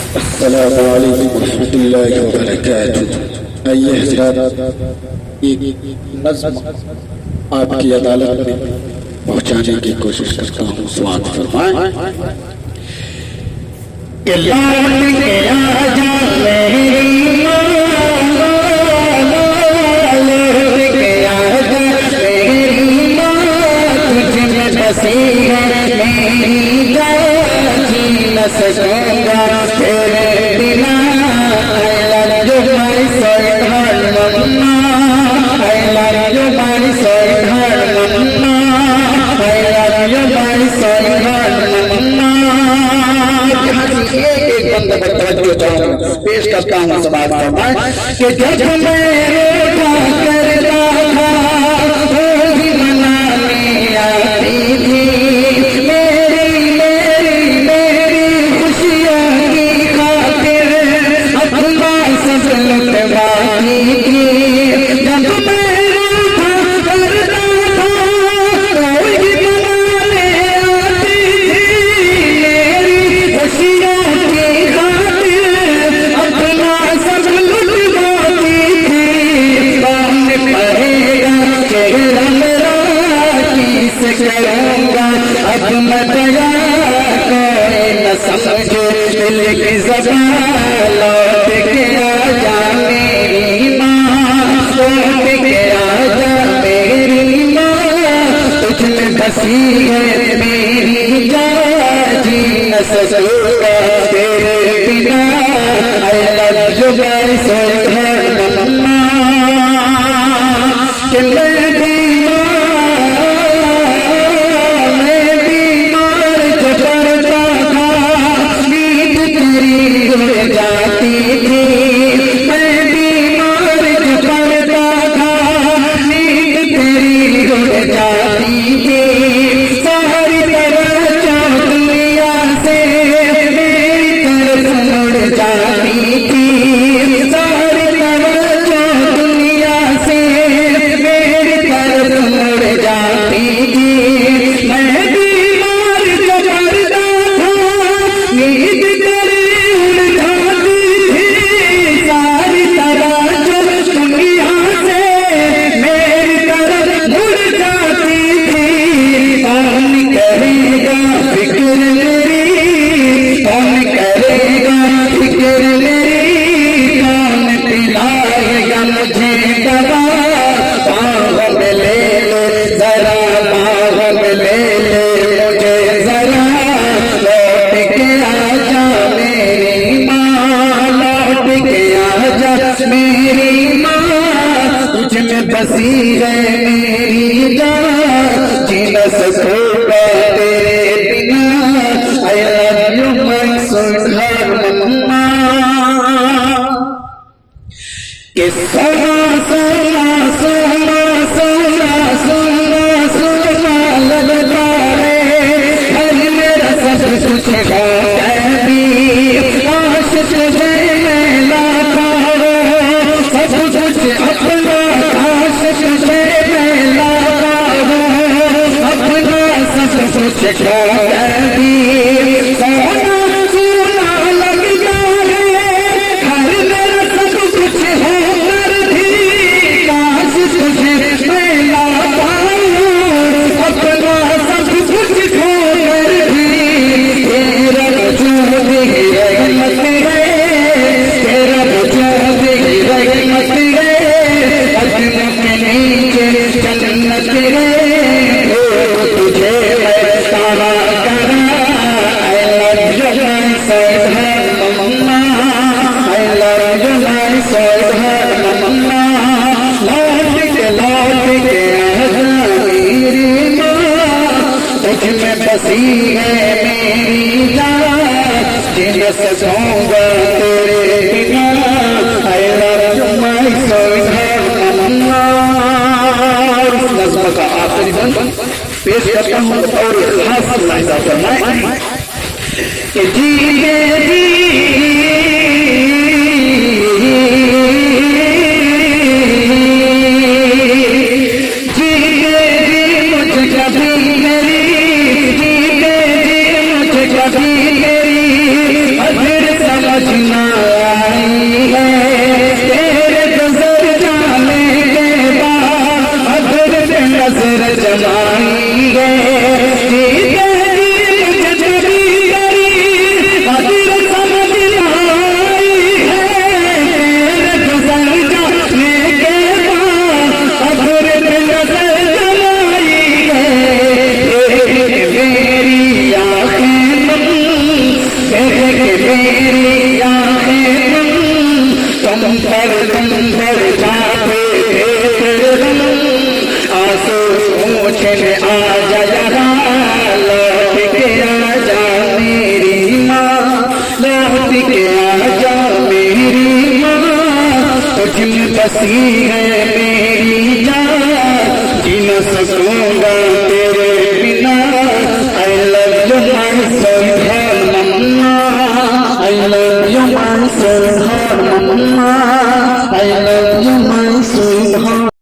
अस्सलामु अलैकुम रहमतुल्लाहि व बरकातुहू। आइए हज़रात, एक नज़्म आपकी अदालत में पहुँचाने की कोशिश करता हूँ। स्वागत फरमाएं। पेश करता हूँ समाज कि जब मैं रोटा करता था होली मनाने आती थी, मेरी मेरी मेरी खुशियों की खातिर अपना सब लुटवाती थी। जब मैं रोटा करता था होली मनाने आती थी, मेरी खुशियों की अब मैं दया कोई न समझे दिल की ज़बान लौट के आजा मेरी माँ, लौट के आजा मेरी माँ, तुझ में बसी है मेरी जान, जी न सकूंगा तेरे बिना। I love you guys so much मम्मा, कि मैं बसी है मेरी जान, जी न सकूंगा तेरे बिना। I love you my sweetheart मम्मा, कि सोना सोना सोना सोना सोना सोना लगता रे, हर मेरा सब कुछ है भी आशिक है मैं लाता हूँ, सब कुछ अपना बसी है मेरी जान, जी न सकूंगा तेरे बिना। I love you my sweetheart मम्मा। इस नज़्म का आखिरी बंद पेश करता हूँ और खास मुलाहिज़ा फरमाएं कि जीते जी मेरी आंखें तुम पर जाते आंसू पूछने आ जा यहाँ लौट के आ जा मेरी माँ लौट के आ जा मेरी माँ तुझ में बसी है मेरी जान जी न सकूंगा तेरे बिना I love you my sweetheart mama I love you my sweetheart mama I love you my